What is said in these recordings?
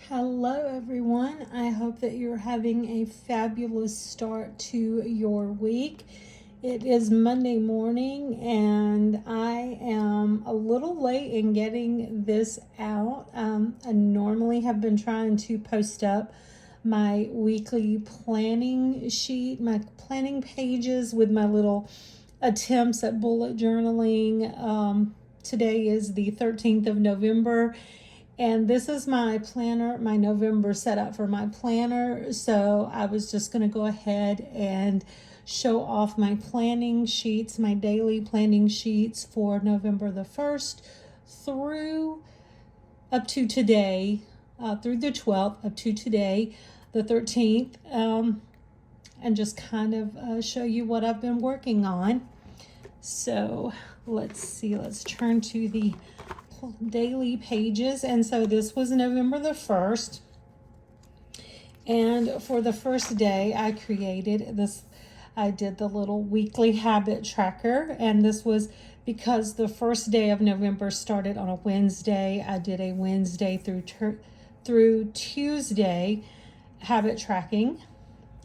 Hello, everyone. I hope that you're having a fabulous start to your week. It is Monday morning, and I am a little late in getting this out. I normally have been trying to post up my weekly planning sheet, my planning pages with my little attempts at bullet journaling. Today is the 13th of November. And this is my planner, my November setup for my planner. So I was just going to go ahead and show off my planning sheets, my daily planning sheets for November the 1st through up to today, through the 12th up to today, the 13th, and just kind of show you what I've been working on. So let's see, let's turn to the daily pages. And so this was November the 1st. And for the first day, I created this, I did the little weekly habit tracker. And this was because the first day of November started on a Wednesday. I did a Wednesday through Tuesday habit tracking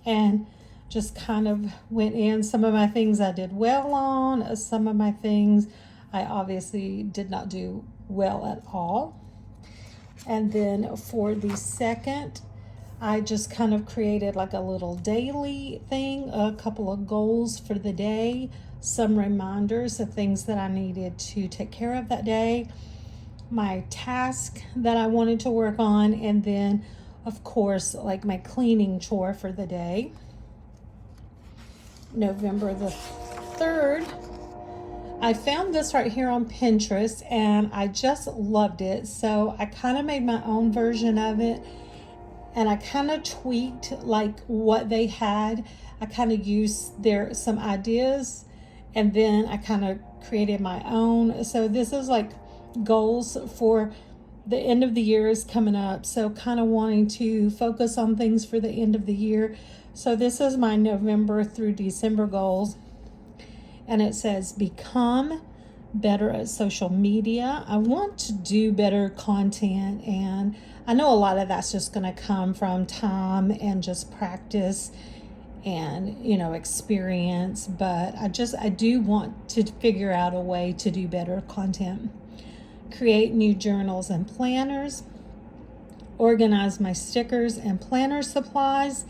and just kind of went in. Some of my things I did well on, some of my things I obviously did not do well at all. And then for the second, I just kind of created like a little daily thing, a couple of goals for the day, some reminders of things that I needed to take care of that day, my task that I wanted to work on, and then of course like my cleaning chore for the day. November the 3rd, I found this right here on Pinterest and I just loved it. So I kind of made my own version of it and I kind of tweaked like what they had. I kind of used some ideas and then I kind of created my own. So this is like goals for the end of the year is coming up. So kind of wanting to focus on things for the end of the year. So this is my November through December goals. And it says, become better at social media. I want to do better content. And I know a lot of that's just going to come from time and just practice and, experience. But I do want to figure out a way to do better content. Create new journals and planners. Organize my stickers and planner supplies.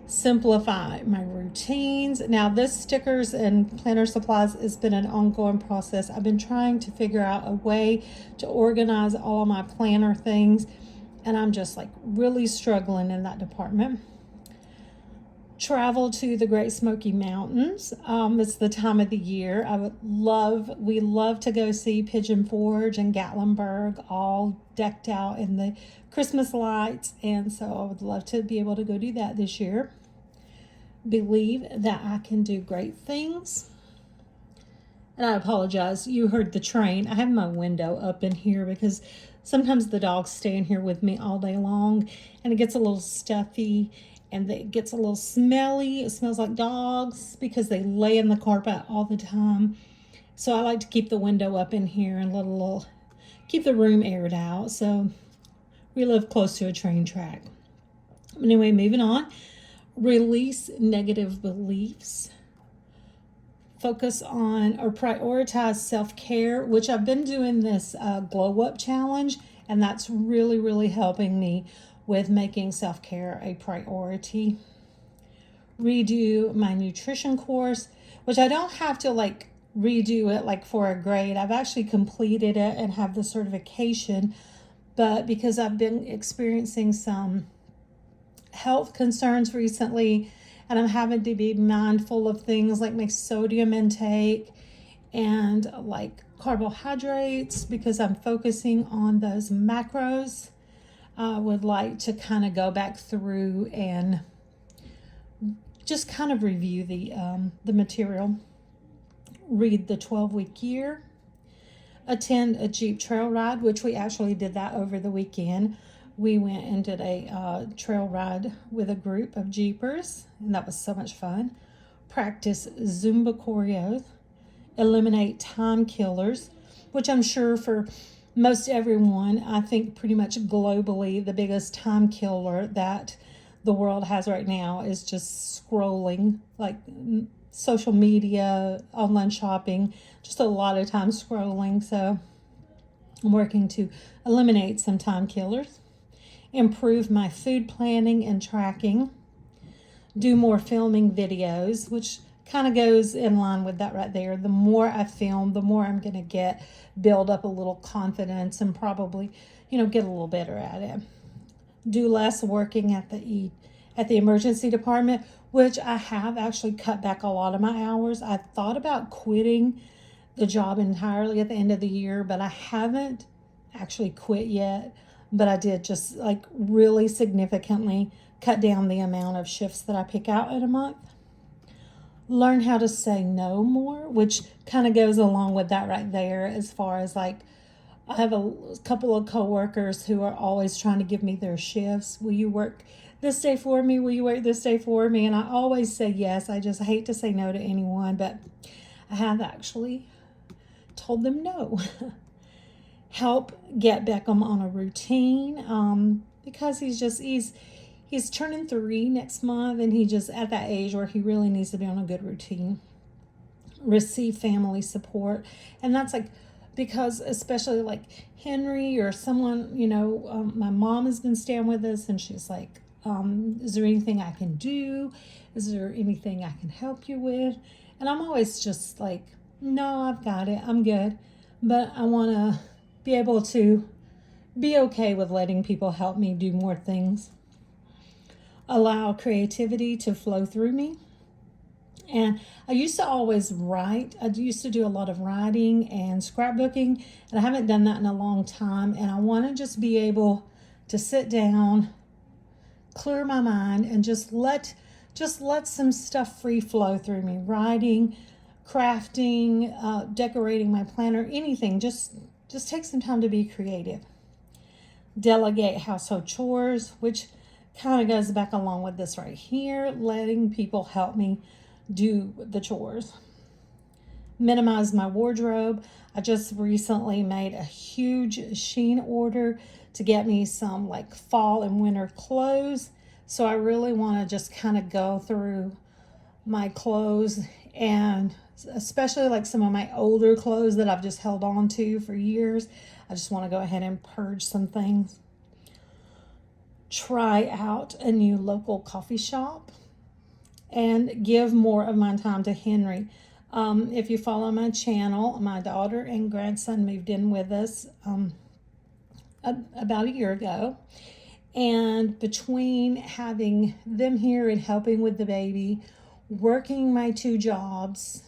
Simplify my routines. Now this stickers and planner supplies has been an ongoing process. I've been trying to figure out a way to organize all of my planner things and I'm just like really struggling in that department. Travel to the Great Smoky Mountains. It's the time of the year. We love to go see Pigeon Forge and Gatlinburg all decked out in the Christmas lights. And so I would love to be able to go do that this year. Believe that I can do great things. And I apologize, you heard the train. I have my window up in here because sometimes the dogs stay in here with me all day long and it gets a little stuffy and it gets a little smelly. It smells like dogs because they lay in the carpet all the time. So I like to keep the window up in here and keep the room aired out. So we live close to a train track. Anyway, moving on. Release negative beliefs. Focus on or prioritize self-care, which I've been doing this glow up challenge, and that's really, really helping me with making self-care a priority. Redo my nutrition course, which I don't have to redo it for a grade. I've actually completed it and have the certification, but because I've been experiencing some health concerns recently and I'm having to be mindful of things like my sodium intake and carbohydrates because I'm focusing on those macros. I would like to kind of go back through and just kind of review the material. Read the 12-week year. Attend a Jeep trail ride, which we actually did that over the weekend. We went and did a trail ride with a group of Jeepers, and that was so much fun. Practice Zumba choreo. Eliminate time killers, which I'm sure for most everyone, I think pretty much globally, the biggest time killer that the world has right now is just scrolling, like social media, online shopping, just a lot of time scrolling. So I'm working to eliminate some time killers, improve my food planning and tracking, do more filming videos, which kind of goes in line with that right there. The more I film, the more I'm going to build up a little confidence and probably, get a little better at it. Do less working at the emergency department, which I have actually cut back a lot of my hours. I thought about quitting the job entirely at the end of the year, but I haven't actually quit yet. But I did just like really significantly cut down the amount of shifts that I pick out in a month. Learn how to say no more, which kind of goes along with that right there, as far as like I have a couple of coworkers who are always trying to give me their shifts. Will you work this day for me? Will you work this day for me? And I always say yes. I just hate to say no to anyone, but I have actually told them no. Help get Beckham on a routine, because he's turning 3 next month, and he just at that age where he really needs to be on a good routine. Receive family support, and that's like, because especially like Henry or someone, my mom has been staying with us, and she's like, is there anything I can do? Is there anything I can help you with? And I'm always just like, no, I've got it. I'm good. But I want to be able to be okay with letting people help me do more things. Allow creativity to flow through me. And I used to always write. I used to do a lot of writing and scrapbooking, and I haven't done that in a long time. And I want to just be able to sit down, clear my mind, and just let some stuff free flow through me. Writing, crafting, decorating my planner, anything. Just take some time to be creative. Delegate household chores, which kind of goes back along with this right here, letting people help me do the chores. Minimize my wardrobe. I just recently made a huge Shein order to get me some like fall and winter clothes. So I really want to just kind of go through my clothes, and especially like some of my older clothes that I've just held on to for years. I just want to go ahead and purge some things. Try out a new local coffee shop and give more of my time to Henry. If you follow my channel, my daughter and grandson moved in with us about a year ago. And between having them here and helping with the baby, working my 2 jobs,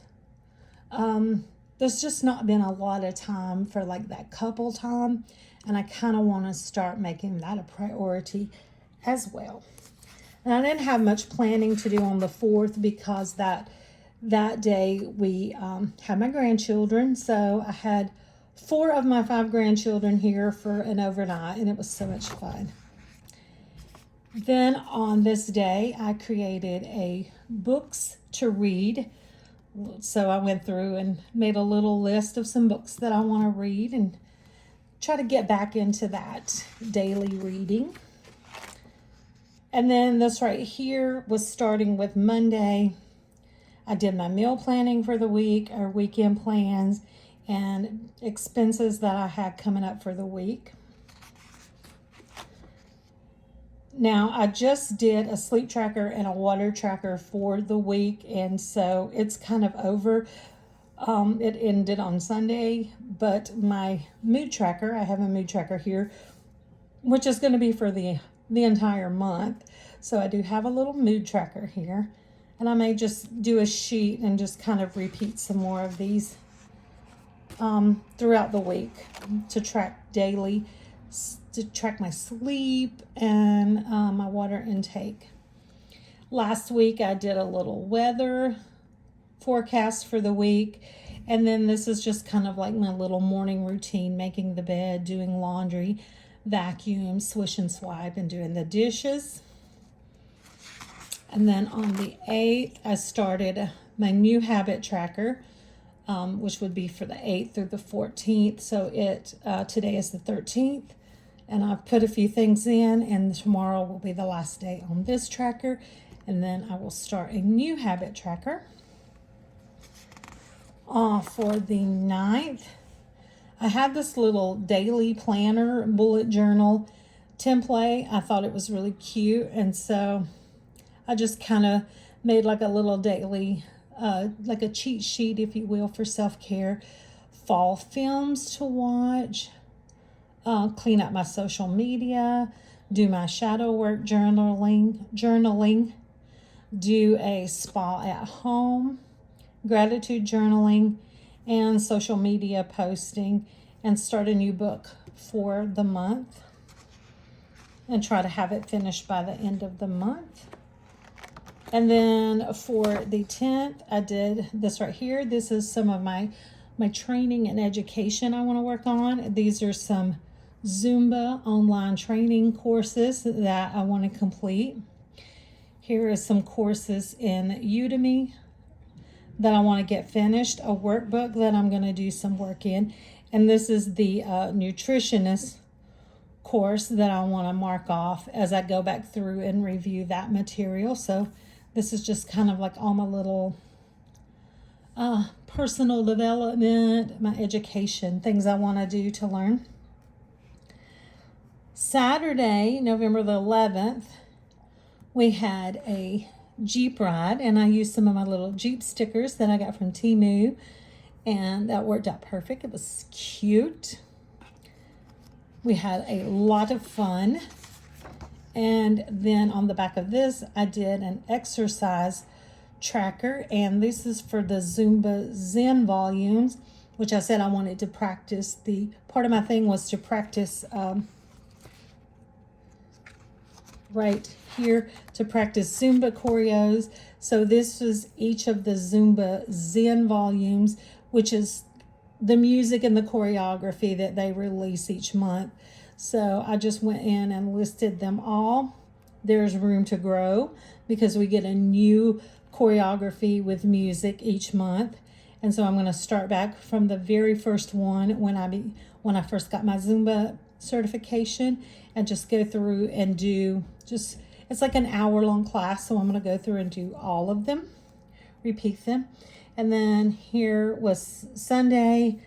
there's just not been a lot of time for like that couple time. And I kind of want to start making that a priority as well. And I didn't have much planning to do on the 4th because that day we had my grandchildren. So I had 4 of my 5 grandchildren here for an overnight, and it was so much fun. Then on this day, I created a books to read. So I went through and made a little list of some books that I want to read and try to get back into that daily reading. And then this right here was starting with Monday. I did my meal planning for the week, our weekend plans, and expenses that I had coming up for the week. Now, I just did a sleep tracker and a water tracker for the week, and so it's kind of over. It ended on Sunday, but my mood tracker, I have a mood tracker here, which is going to be for the entire month. So I do have a little mood tracker here, and I may just do a sheet and just kind of repeat some more of these throughout the week to track daily, to track my sleep and my water intake. Last week I did a little weather forecast for the week, and then this is just kind of like my little morning routine: making the bed, doing laundry, vacuum, swish and swipe, and doing the dishes. And then on the 8th I started my new habit tracker. which would be for the 8th through the 14th. So today is the 13th, and I've put a few things in, and tomorrow will be the last day on this tracker, and then I will start a new habit tracker. For the 9th, I have this little daily planner bullet journal template. I thought it was really cute, and so I just kind of made like a little daily, like a cheat sheet, if you will, for self-care. Fall films to watch, clean up my social media, do my shadow work journaling, do a spa at home, gratitude journaling, and social media posting, and start a new book for the month and try to have it finished by the end of the month. And then for the 10th, I did this right here. This is some of my training and education I want to work on. These are some Zumba online training courses that I want to complete. Here are some courses in Udemy that I want to get finished, a workbook that I'm going to do some work in, and this is the nutritionist course that I want to mark off as I go back through and review that material. So this is just kind of like all my little personal development, my education, things I want to do to learn. Saturday, November the 11th, we had a Jeep ride, and I used some of my little Jeep stickers that I got from Temu, and that worked out perfect. It was cute. We had a lot of fun. And then on the back of this, I did an exercise tracker, and this is for the Zumba Zen volumes, which I said I wanted to practice. The part of my thing was to practice right here, to practice Zumba choreos. So this was each of the Zumba Zen volumes, which is the music and the choreography that they release each month. So I just went in and listed them all. There's room to grow because we get a new choreography with music each month. And so I'm going to start back from the very first one when I first got my Zumba certification, and just go through and do it's like an hour-long class. So I'm going to go through and do all of them, repeat them. And then here was Sunday.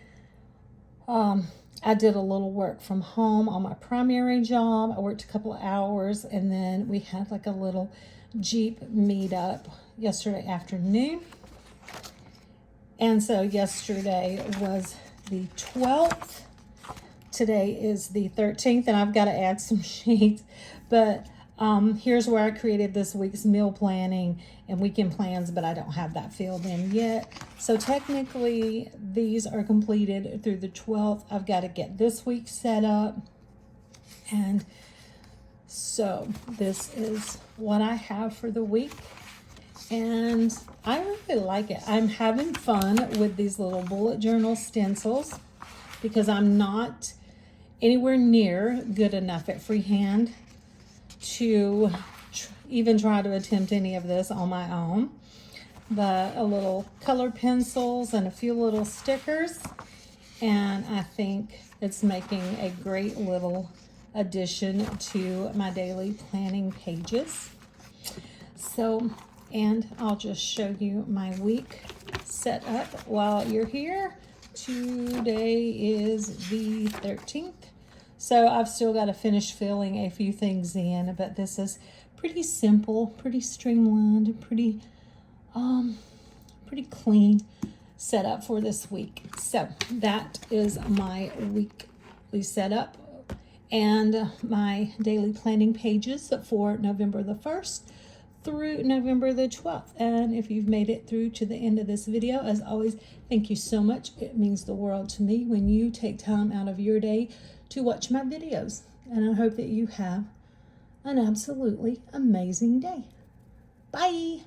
I did a little work from home on my primary job. I worked a couple of hours, and then we had like a little Jeep meetup yesterday afternoon. And so yesterday was the 12th. Today is the 13th, and I've got to add some sheets. But here's where I created this week's meal planning and weekend plans, but I don't have that filled in yet. So technically, these are completed through the 12th. I've got to get this week set up. And so this is what I have for the week. And I really like it. I'm having fun with these little bullet journal stencils because I'm not anywhere near good enough at freehand to even try to attempt any of this on my own. But a little colored pencils and a few little stickers, and I think it's making a great little addition to my daily planning pages. So, and I'll just show you my week set up while you're here. Today is the 13th. So I've still got to finish filling a few things in, but this is pretty simple, pretty streamlined, pretty clean setup for this week. So that is my weekly setup and my daily planning pages for November the 1st through November the 12th. And if you've made it through to the end of this video, as always, thank you so much. It means the world to me when you take time out of your day to watch my videos. And I hope that you have an absolutely amazing day. Bye.